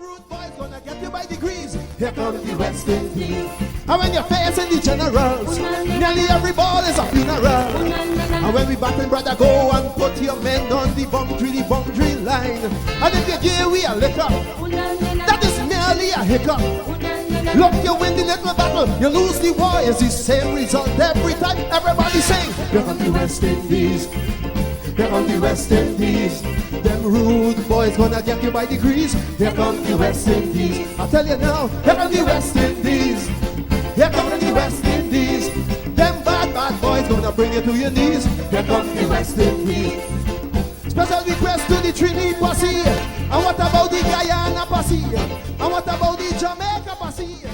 Rude boys gonna get you by degrees. Here comes the West Indies. And when you're facing the generals, nearly every ball is a funeral. And when we batting, brother, go and put your men on the boundary line. And if you give we a liquor, that is merely a hiccup. Look, you win the little battle, you lose the war. It's the same result every time. Everybody sing. Here comes the West Indies. Here comes the West Indies. Them rude boys gonna get you by degrees. Here comes the West Indies. I tell you now, here comes the West Indies. Here comes the West Indies. Them bad boys gonna bring you to your knees. Here comes the West Indies. Special request to the Trini posse. And what about the Guyana posse? And what about the Jamaica posse?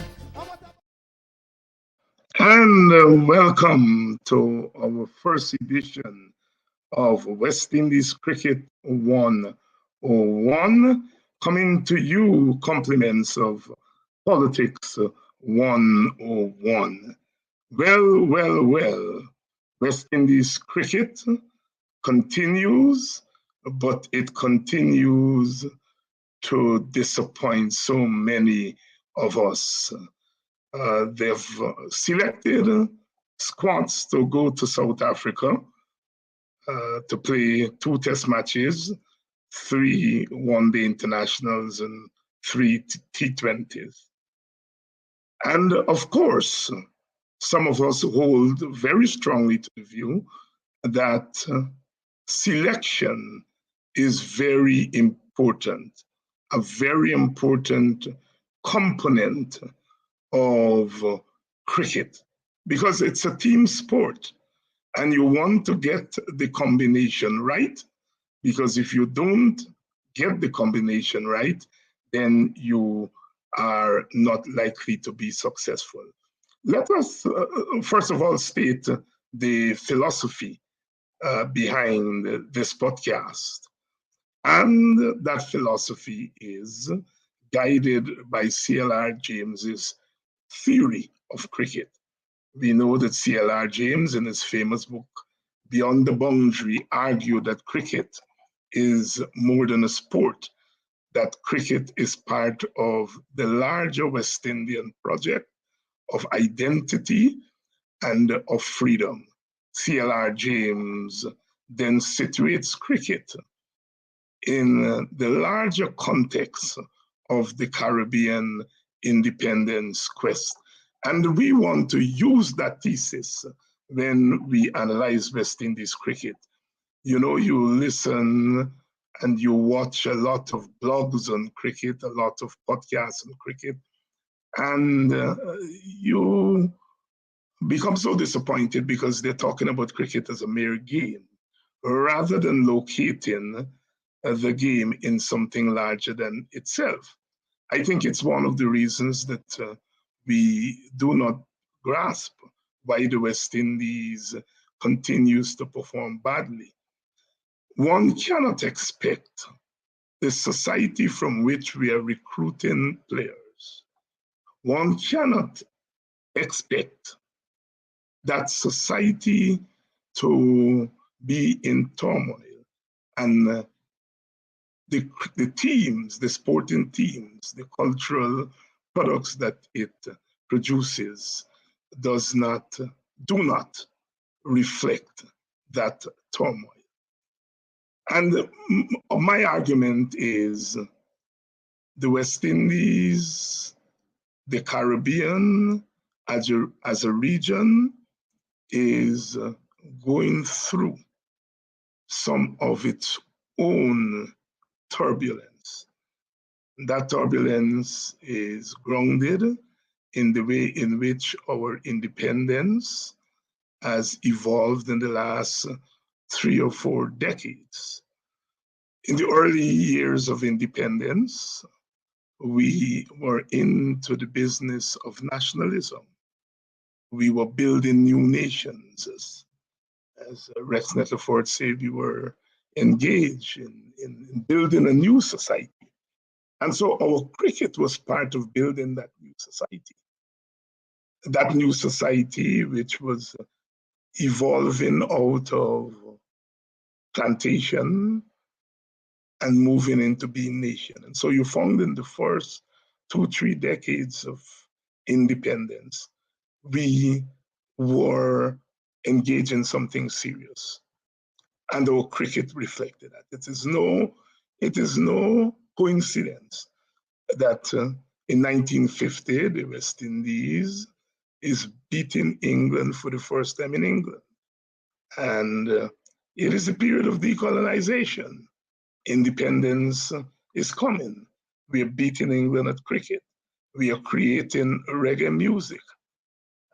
And welcome to our first edition of West Indies Cricket 101, coming to you compliments of Politics 101. Well, West Indies cricket continues, but it continues to disappoint so many of us. They've selected squads to go to South Africa to play 2 test matches, 3 one-day internationals, and 3 T20s. And of course, some of us hold very strongly to the view that selection is very important, a very important component of cricket, because it's a team sport. And you want to get the combination right, because if you don't get the combination right, then you are not likely to be successful. Let us, first of all, state the philosophy behind this podcast. And that philosophy is guided by C.L.R. James's theory of cricket. We know that C.L.R. James, in his famous book, Beyond the Boundary, argued that cricket is more than a sport, that cricket is part of the larger West Indian project of identity and of freedom. C.L.R. James then situates cricket in the larger context of the Caribbean independence quest. And we want to use that thesis when we analyze West Indies cricket. You know, you listen and you watch a lot of blogs on cricket, a lot of podcasts on cricket, and you become so disappointed because they're talking about cricket as a mere game, rather than locating the game in something larger than itself. I think it's one of the reasons that we do not grasp why the West Indies continues to perform badly. One cannot expect the society from which we are recruiting players. One cannot expect that society to be in turmoil, and the teams, the sporting teams, the cultural products that it produces do not reflect that turmoil. And my argument is the West Indies, the Caribbean as a region is going through some of its own turbulence. That turbulence is grounded in the way in which our independence has evolved in the last 3 or 4 decades. In the early years of independence, we were into the business of nationalism. We were building new nations. As Rex Nettleford said, we were engaged in building a new society. And so our cricket was part of building that new society. That new society, which was evolving out of plantation, and moving into being nation. And so you found in the first 2-3 decades of independence, we were engaged in something serious. And our cricket reflected that. It is no coincidence that in 1950, the West Indies is beating England for the first time in England. And it is a period of decolonization. Independence is coming. We are beating England at cricket. We are creating reggae music,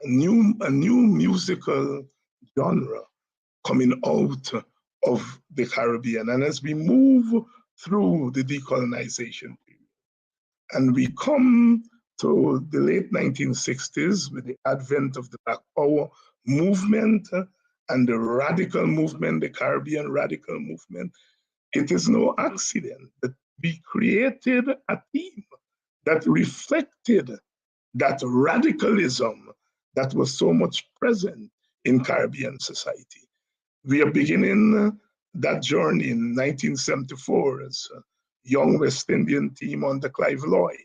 a new musical genre coming out of the Caribbean. And as we move through the decolonization period, and we come to the late 1960s with the advent of the Black Power movement and the radical movement, the Caribbean radical movement, it is no accident that we created a theme that reflected that radicalism that was so much present in Caribbean society. We are beginning that journey in 1974 as a young West Indian team under Clive Lloyd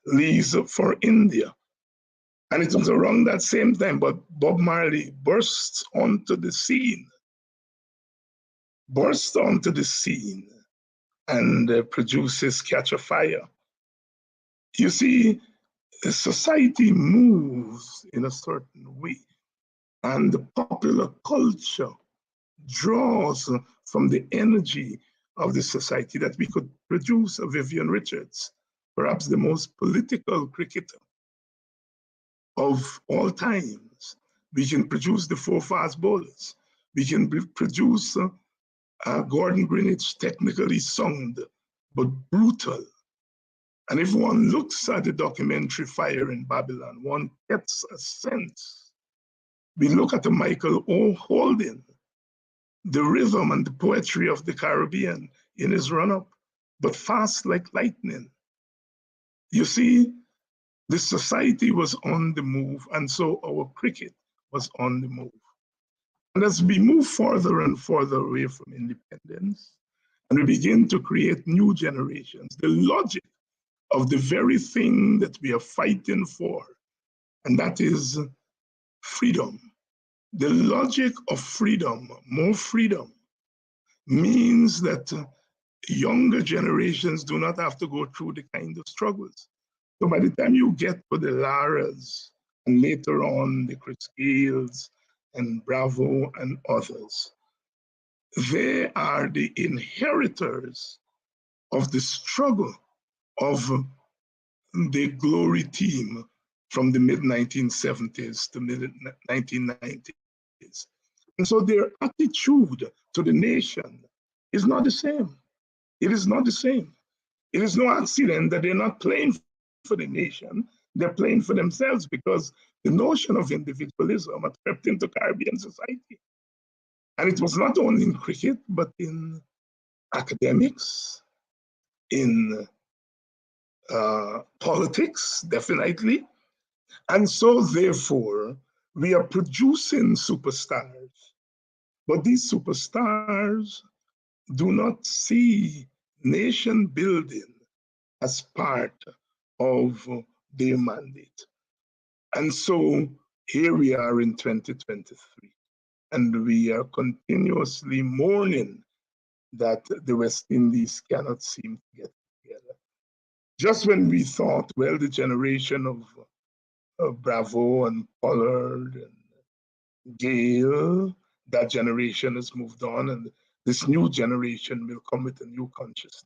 leaves for India. And it was around that same time, but Bob Marley bursts onto the scene and produces Catch a Fire. You see, society moves in a certain way, and the popular culture draws from the energy of the society that we could produce a Vivian Richards, perhaps the most political cricketer of all times. We can produce the 4 fast bowlers. We can produce Gordon Greenwich, technically sound, but brutal. And if one looks at the documentary Fire in Babylon, one gets a sense. We look at the Michael O. Holden, the rhythm and the poetry of the Caribbean in his run-up, but fast like lightning. You see, the society was on the move, and so our cricket was on the move. And as we move further and further away from independence, and we begin to create new generations, the logic of the very thing that we are fighting for, and that is freedom. The logic of freedom, more freedom, means that younger generations do not have to go through the kind of struggles. So by the time you get to the Laras, and later on the Chris Gales and Bravo and others, they are the inheritors of the struggle of the glory team from the mid-1970s to mid-1990s. And so their attitude to the nation is not the same. It is not the same. It is no accident that they're not playing for the nation, they're playing for themselves, because the notion of individualism had crept into Caribbean society. And it was not only in cricket, but in academics, in politics, definitely. And so therefore, we are producing superstars, but these superstars do not see nation building as part of their mandate. And so here we are in 2023, and we are continuously mourning that the West Indies cannot seem to get together. Just when we thought, well, the generation of Bravo and Pollard and Gale, that generation has moved on, and this new generation will come with a new consciousness.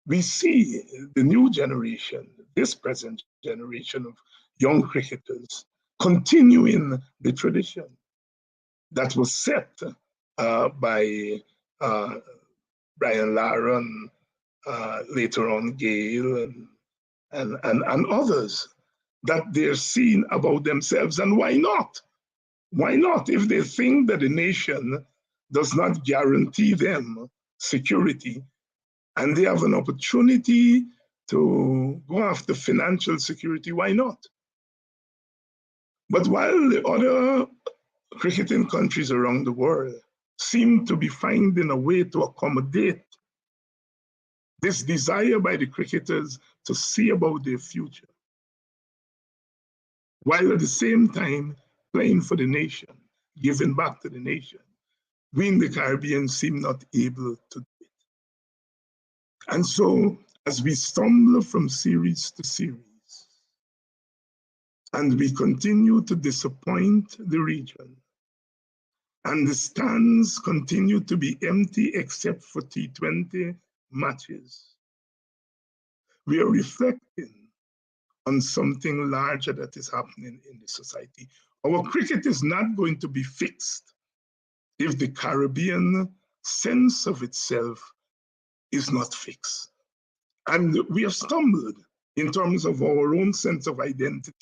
We see the new generation, this present generation of young cricketers, continuing the tradition that was set by Brian Lara and later on Gale and others, that they're seeing about themselves. And why not? Why not? If they think that the nation does not guarantee them security, and they have an opportunity to go after financial security, why not? But while the other cricketing countries around the world seem to be finding a way to accommodate this desire by the cricketers to see about their future, while at the same time playing for the nation, giving back to the nation. We in the Caribbean seem not able to do it. And so, as we stumble from series to series, and we continue to disappoint the region, and the stands continue to be empty except for T20 matches, we are reflecting on something larger that is happening in the society. Our cricket is not going to be fixed if the Caribbean sense of itself is not fixed. And we have stumbled in terms of our own sense of identity.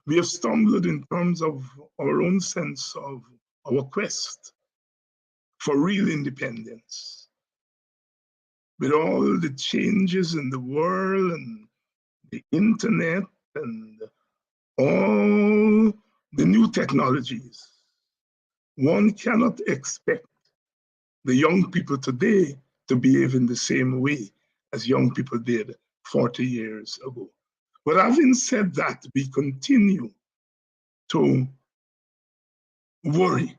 We have stumbled in terms of our own sense of our quest for real independence. With all the changes in the world and the internet and all the new technologies, one cannot expect the young people today to behave in the same way as young people did 40 years ago. But having said that, we continue to worry.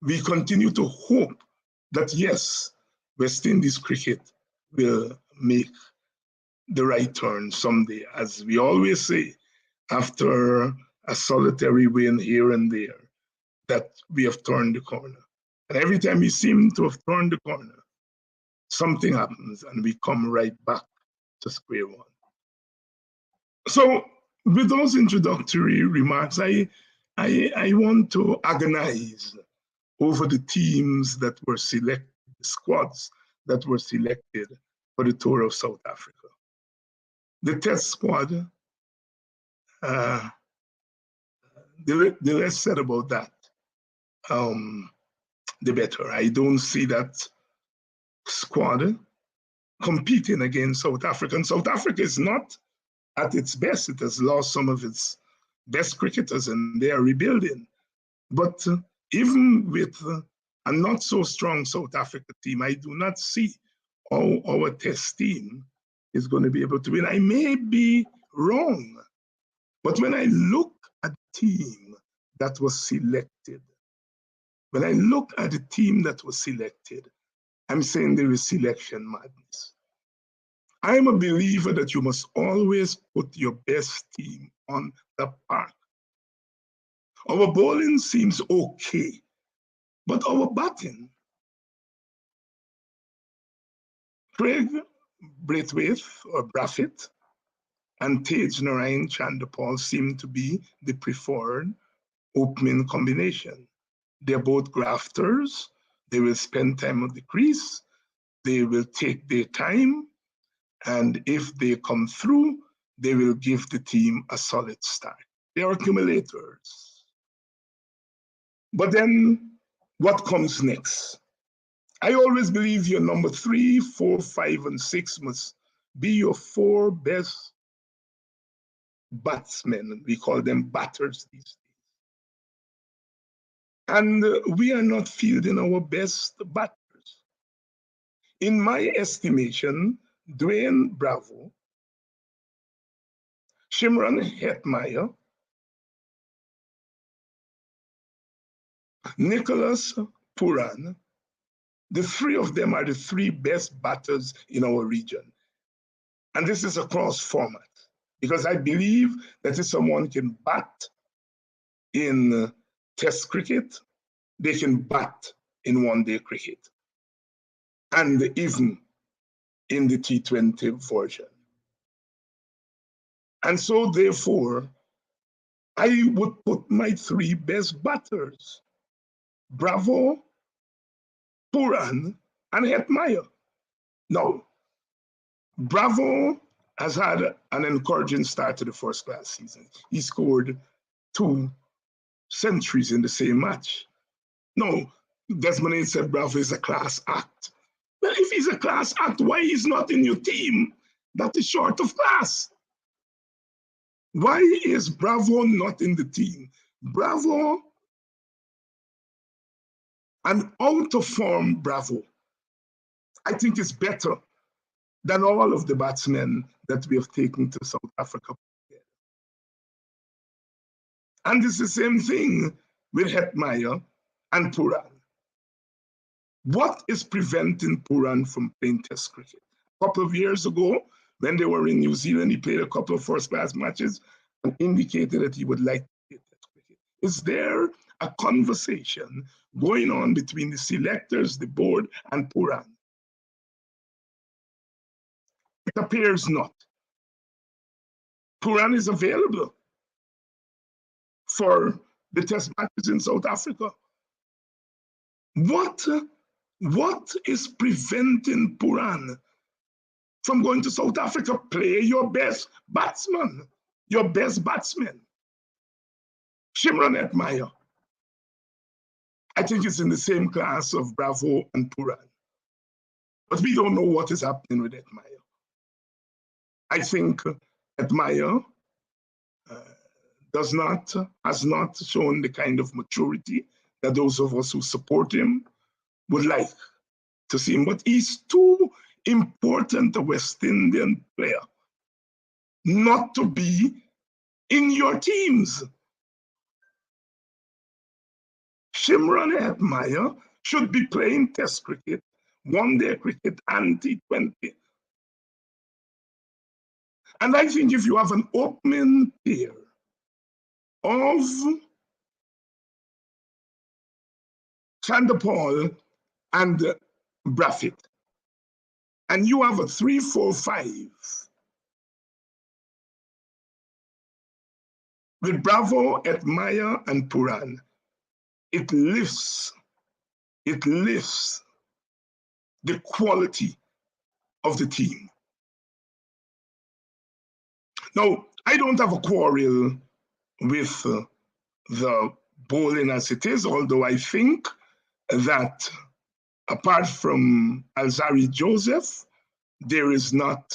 We continue to hope that, yes, West Indies cricket will make the right turn someday. As we always say, after a solitary win here and there, that we have turned the corner. And every time we seem to have turned the corner, something happens and we come right back to square one. So with those introductory remarks, I want to agonize over the teams that were selected, the squads that were selected for the tour of South Africa. The test squad, the less said about that, the better. I don't see that squad competing against South Africa. And South Africa is not at its best. It has lost some of its best cricketers and they are rebuilding. But even with a not so strong South Africa team, I do not see how our test team is going to be able to win. I may be wrong, but when I look at the team that was selected, when I look at the team that was selected, I'm saying there is selection madness. I'm a believer that you must always put your best team on the park. Our bowling seems okay, but our batting, Craig Braithwaite or Brathwaite and Tej Narain Chanderpaul seem to be the preferred opening combination. They're both grafters. They will spend time on the crease. They will take their time. And if they come through, they will give the team a solid start. They are accumulators. But then what comes next? I always believe your number 3, 4, 5, and 6 must be your 4 best batsmen. We call them batters these days. And we are not fielding our best batters. In my estimation, Dwayne Bravo, Shimron Hetmyer, Nicholas Pooran, the 3 of them are the 3 best batters in our region. And this is a cross format, because I believe that if someone can bat in test cricket, they can bat in one-day cricket, and even in the T20 version. And so therefore, I would put my 3 best batters, Bravo, Pooran, and Hetmyer. Now, Bravo has had an encouraging start to the first-class season. He scored 2 centuries in the same match. No, Desmond said Bravo is a class act. Well, if he's a class act, why he's not in your team that is short of class? Why is Bravo not in the team? Bravo, an out-of-form Bravo, I think is better than all of the batsmen that we have taken to South Africa. And it's the same thing with Hetmyer and Pooran. What is preventing Pooran from playing Test cricket? A couple of years ago, when they were in New Zealand, he played a couple of first-class matches and indicated that he would like to play Test cricket. Is there a conversation going on between the selectors, the board, and Pooran? It appears not. Pooran is available for the Test matches in South Africa. What is preventing Pooran from going to South Africa? Play your best batsman, your best batsman. Shimron Hetmyer, I think it's in the same class of Bravo and Pooran. But we don't know what is happening with Hetmyer. I think Hetmyer has not shown the kind of maturity that those of us who support him would like to see him. But he's too important a West Indian player not to be in your teams. Shimron Hetmyer should be playing Test cricket, one-day cricket, and T20. And I think if you have an opening pair of Chanderpaul and Brafitt, and you have a 3-4-5 with Bravo, Hetmyer, and Pooran, it lifts the quality of the team. Now, I don't have a quarrel with the bowling as it is, although I think that apart from Alzarri Joseph, there is not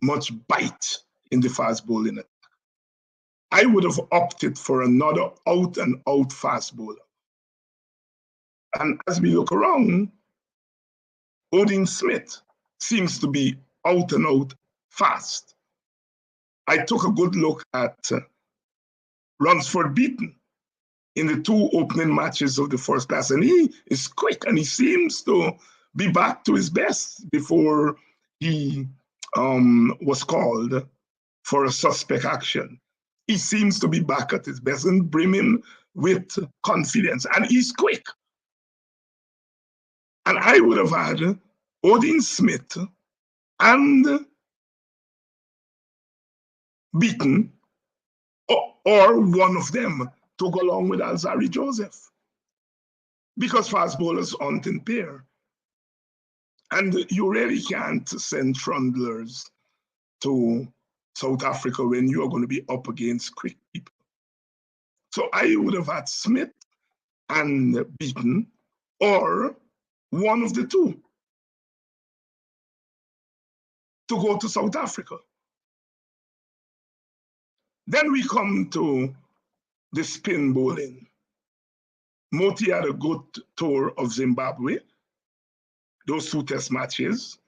much bite in the fast bowling attack. I would have opted for another out-and-out fast bowler. And as we look around, Odean Smith seems to be out-and-out fast. I took a good look at Lunsford Beaton in the 2 opening matches of the first class, and he is quick and he seems to be back to his best before he was called for a suspect action. He seems to be back at his best and brimming with confidence, and he's quick. And I would have had Odean Smith and Beaton, or one of them, to go along with Alzarri Joseph, because fast bowlers aren't in pair. And you really can't send trundlers to South Africa when you are going to be up against quick people. So I would have had Smith and Beaton, or one of the two, to go to South Africa. Then we come to the spin bowling. Moti had a good tour of Zimbabwe. Those 2 Test matches,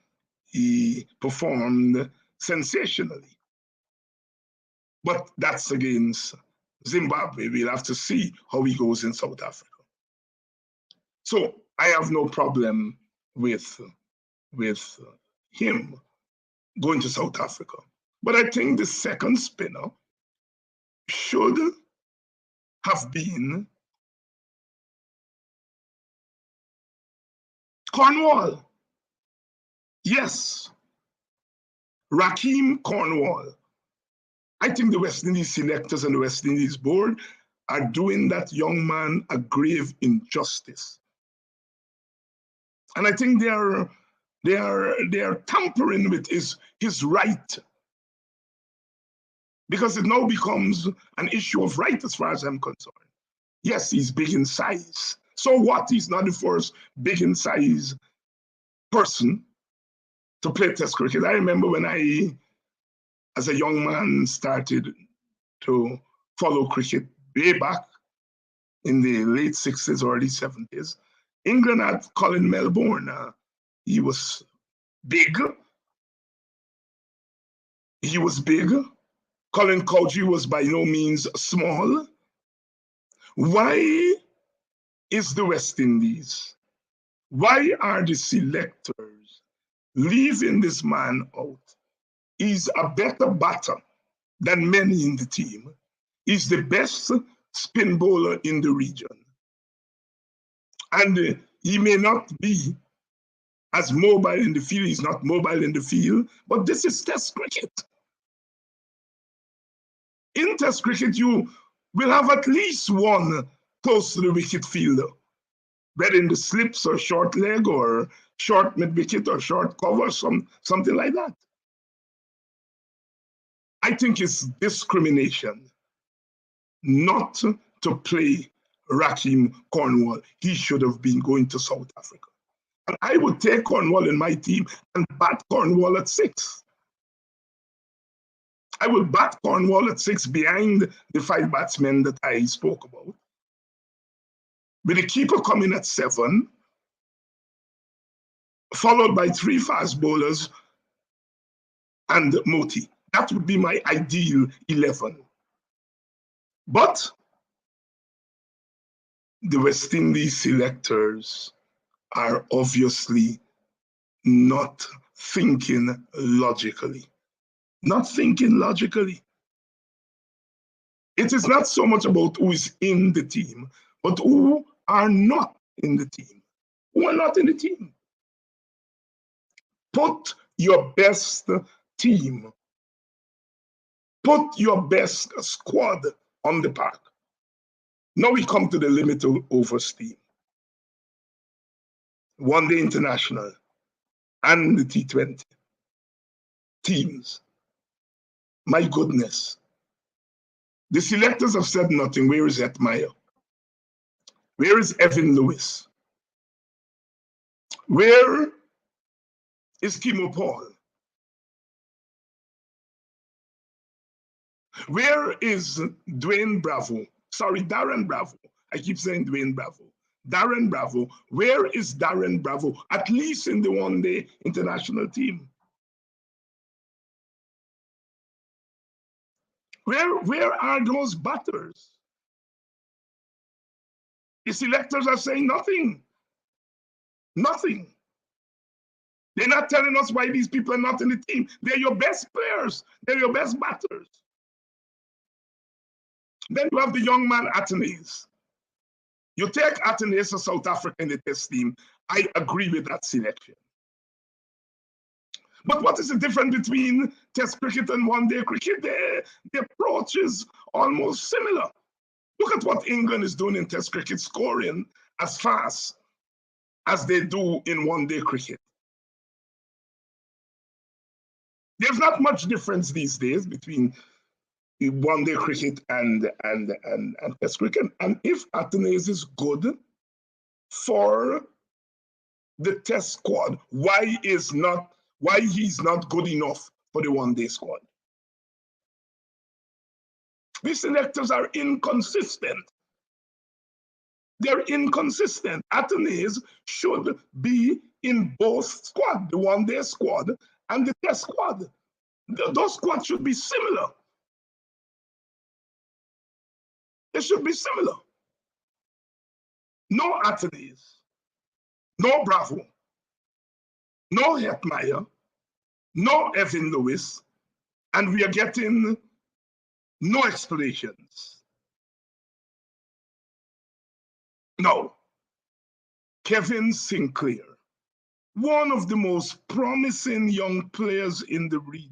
he performed sensationally. But that's against Zimbabwe. We'll have to see how he goes in South Africa. So I have no problem with him going to South Africa. But I think the second spinner should have been Cornwall. Yes, Rakeem Cornwall. I think the West Indies selectors and the West Indies board are doing that young man a grave injustice. And I think they are tampering with his right, because it now becomes an issue of right as far as I'm concerned. Yes, he's big in size. So what? He's not the first big in size person to play Test cricket. I remember when I, as a young man, started to follow cricket way back in the late 60s, early 70s. England had Colin Melbourne, He was big. He was big. Colin Cowdrey was by no means small. Why is the West Indies? Why are the selectors leaving this man out? He's a better batter than many in the team. He's the best spin bowler in the region. And he may not be as mobile in the field. He's not mobile in the field, but this is Test cricket. In Test cricket, you will have at least one close to the wicket fielder, whether in the slips or short leg or short mid wicket or short cover, something like that. I think it's discrimination not to play Rahkeem Cornwall. He should have been going to South Africa. And I would take Cornwall in my team and bat Cornwall at 6. I will bat Cornwall at 6 behind the 5 batsmen that I spoke about, with the keeper coming at 7, followed by 3 fast bowlers and Moti. That would be my ideal 11. But the West Indies selectors are obviously not thinking logically. Not thinking logically. It is not so much about who is in the team, but who are not in the team. Who are not in the team. Put your best team, put your best squad on the park. Now we come to the limited overs team. One Day International and the T20 teams. My goodness. The selectors have said nothing. Where is Hetmyer? Where is Evan Lewis? Where is Kimo Paul? Where is Dwayne Bravo? Sorry, Darren Bravo. I keep saying Dwayne Bravo. Darren Bravo. Where is Darren Bravo? At least in the One Day International team. Where are those batters? The selectors are saying nothing. Nothing. They're not telling us why these people are not in the team. They're your best players. They're your best batters. Then you have the young man, Atenes. You take Atenes to South Africa in the Test team. I agree with that selection. But what is the difference between Test cricket and One Day cricket? The approach is almost similar. Look at what England is doing in Test cricket, scoring as fast as they do in One Day cricket. There's not much difference these days between One Day cricket and Test cricket. And if Atenes is good for the Test squad, why he's not good enough for the One Day squad? These selectors are inconsistent. They're inconsistent. Atenes should be in both squads, the One Day squad and the Test squad. Those squads should be similar. They should be similar. No Atenes, no Bravo, no Hetmyer, no Evan Lewis, and we are getting no explanations. No. Kevin Sinclair, one of the most promising young players in the region.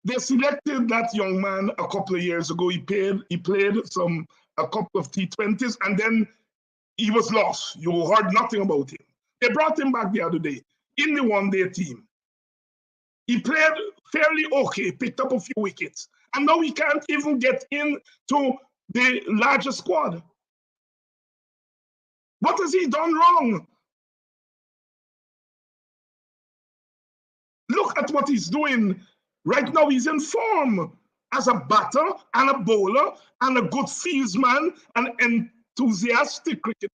They selected that young man a couple of years ago. He played a couple of T20s, and then he was lost. You heard nothing about him. They brought him back the other day in the One Day team. He played fairly okay, picked up a few wickets, and now he can't even get into the larger squad. What has he done wrong? Look at what he's doing. Right now, he's in form as a batter and a bowler and a good fieldsman and enthusiastic cricketer.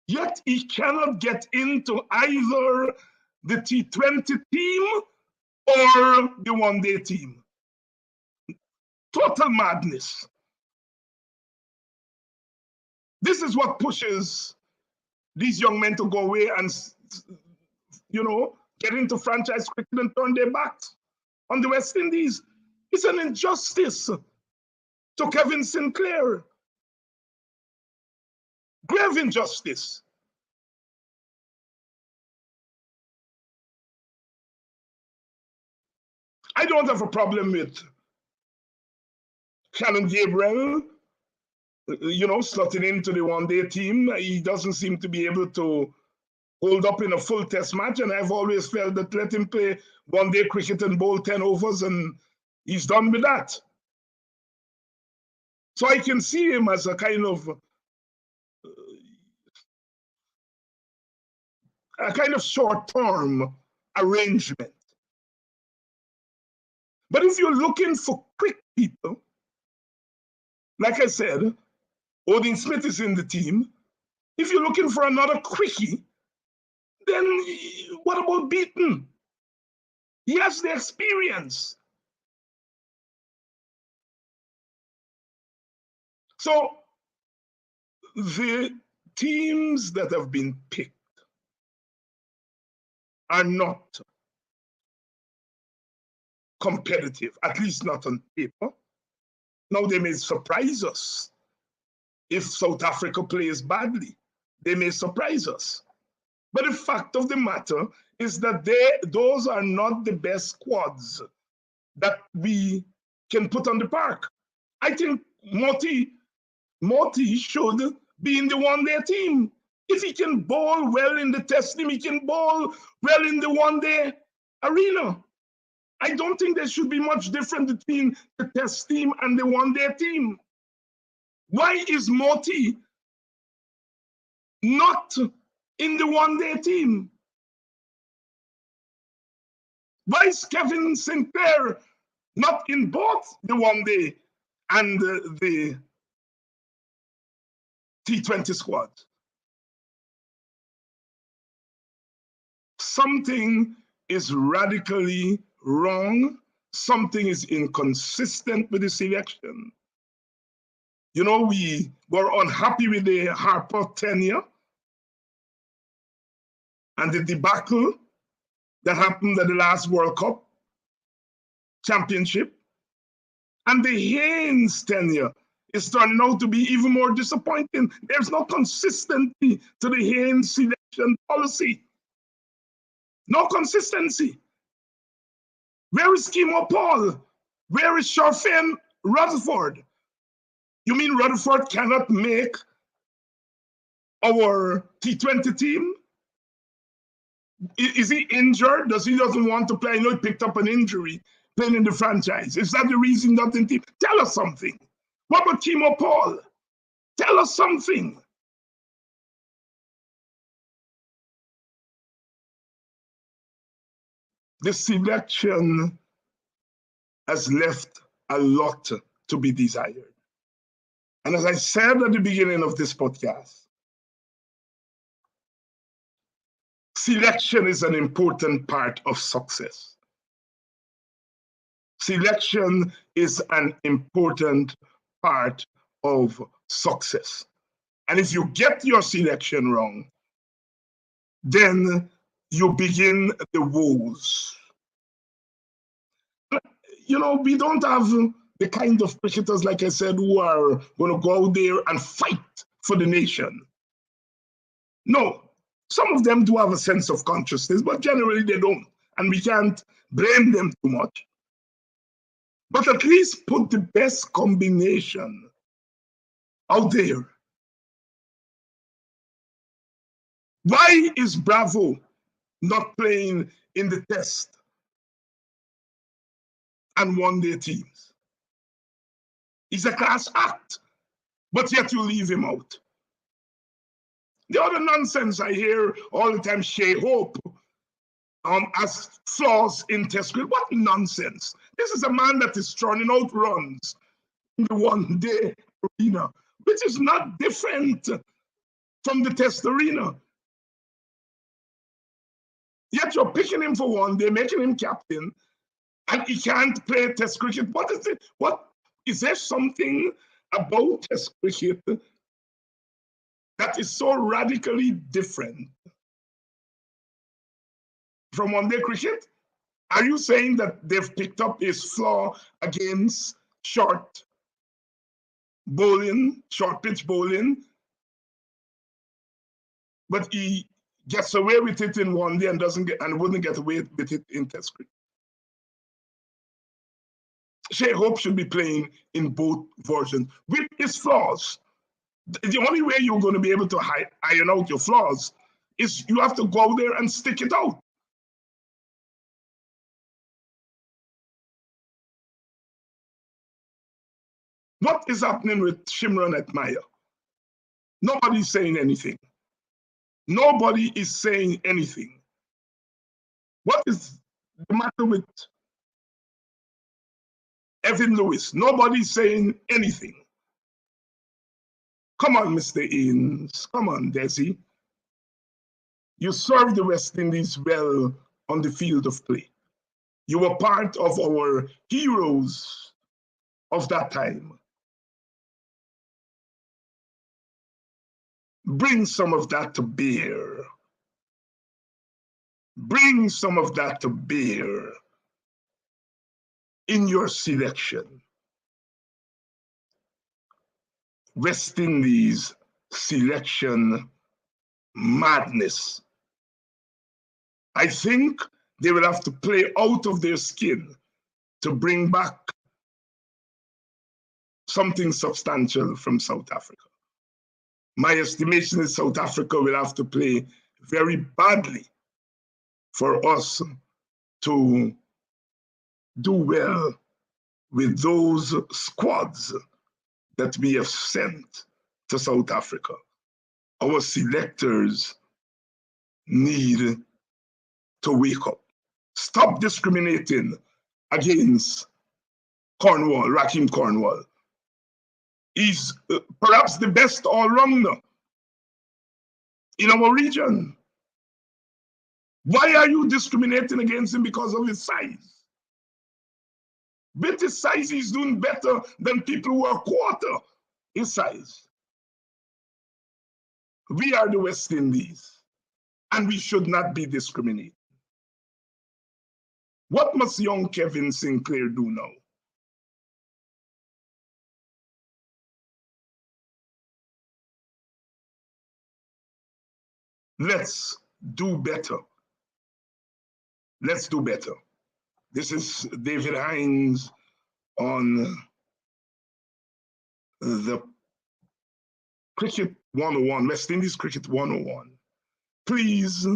Yet he cannot get into either the T20 team or the one-day team. Total madness. This is what pushes these young men to go away and, get into franchise cricket and turn their backs on the West Indies. It's an injustice to Kevin Sinclair. Grave injustice. I don't have a problem with Shannon Gabriel, slotting into the one-day team. He doesn't seem to be able to hold up in a full test match, and I've always felt that let him play one-day cricket and bowl 10 overs, and he's done with that. So I can see him as a kind of short-term arrangement. But if you're looking for quick people, like I said, Odin Smith is in the team. If you're looking for another quickie, then what about Beaton? He has the experience. So the teams that have been picked are not competitive, at least not on paper. Now, they may surprise us. If South Africa plays badly, they may surprise us. But the fact of the matter is that those are not the best squads that we can put on the park. I think Motie should be in the one-day team. If he can bowl well in the test team, he can bowl well in the one-day arena. I don't think there should be much difference between the test team and the one-day team. Why is Motie not in the one-day team? Why is Kevin Sinclair not in both the one-day and the T20 squad? Something is radically wrong. Something is inconsistent with the selection. We were unhappy with the Harper tenure and the debacle that happened at the last World Cup championship. And the Haynes tenure is turning out to be even more disappointing. There's no consistency to the Haynes selection policy. No consistency. Where is Kemo Paul? Where is Sharfane Rutherford? You mean Rutherford cannot make our T20 team? Is he injured? Doesn't want to play? I know he picked up an injury playing in the franchise. Is that the reason not in team? Tell us something. What about Kemo Paul? Tell us something. The selection has left a lot to be desired. And as I said at the beginning of this podcast, selection is an important part of success. Selection is an important part of success. And if you get your selection wrong, then you begin the woes. We don't have the kind of cricketers, like I said, who are going to go out there and fight for the nation. No, some of them do have a sense of consciousness, but generally they don't. And we can't blame them too much. But at least put the best combination out there. Why is Bravo not playing in the test and one-day teams? He's a class act, but yet you leave him out. The other nonsense I hear all the time, Shea Hope has flaws in test cricket. What nonsense. This is a man that is turning out runs in the one-day arena, which is not different from the Test arena. Yet you're picking him for one day, making him captain, and he can't play Test cricket. What is it? What is there something about Test cricket that is so radically different from one-day cricket? Are you saying that they've picked up his flaw against short bowling, short pitch bowling, but he gets away with it in one day and wouldn't get away with it in Test cricket? Shai Hope should be playing in both versions with his flaws. The only way you're going to be able to iron out your flaws is you have to go out there and stick it out. What is happening with Shimron Atmaya? Nobody's saying anything. Nobody is saying anything. What is the matter with Evan Lewis? Nobody's saying anything. Come on, Mr. Innes. Come on, Desi. You served the West Indies well on the field of play. You were part of our heroes of that time. Bring some of that to bear. Bring some of that to bear in your selection. West Indies selection madness. I think they will have to play out of their skin to bring back something substantial from South Africa. My estimation is South Africa will have to play very badly for us to do well with those squads that we have sent to South Africa. Our selectors need to wake up. Stop discriminating against Cornwall, Raheem Cornwall. He's perhaps the best all-rounder in our region. Why are you discriminating against him because of his size? With his size, he's doing better than people who are quarter his size. We are the West Indies, and we should not be discriminated. What must young Kevin Sinclair do now? Let's do better. Let's do better. This is David Hines on the Cricket 101, West Indies Cricket 101. Please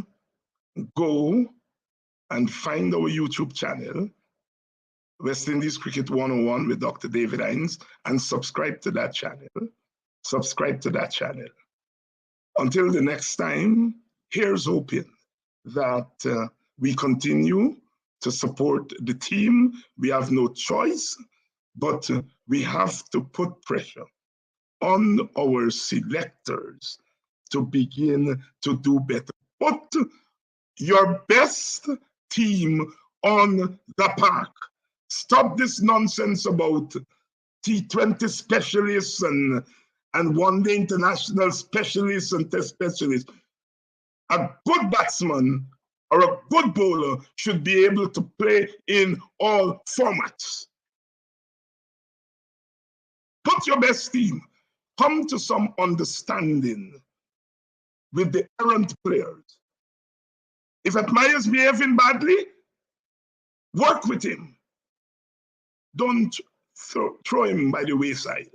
go and find our YouTube channel, West Indies Cricket 101 with Dr. David Hines, and subscribe to that channel. Subscribe to that channel. Until the next time, here's hoping that we continue to support the team. We have no choice, but we have to put pressure on our selectors to begin to do better. Put your best team on the park. Stop this nonsense about T20 specialists and one-day international specialists and test specialists. A good batsman or a good bowler should be able to play in all formats. Put your best team. Come to some understanding with the errant players. If Atmaya's behaving badly, work with him. Don't throw him by the wayside.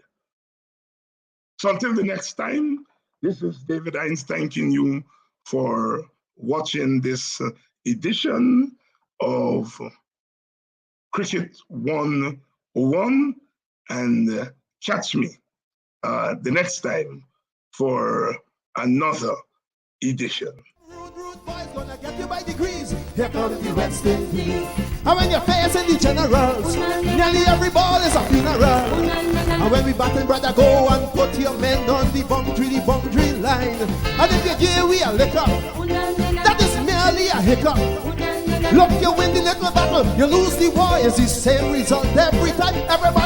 So until the next time, this is David Hines thanking you for watching this edition of Cricket 101, and catch me the next time for another edition. Rude boys gonna get you by degrees. Here comes the West Indies. And when you're facing the generals, nearly every ball is a funeral. And when we batting, brother, go and put your men on the boundary line. And if you give we a liquor, that is merely a hiccup. Look, you win the little battle, you lose the war. It's the same result every time. Everybody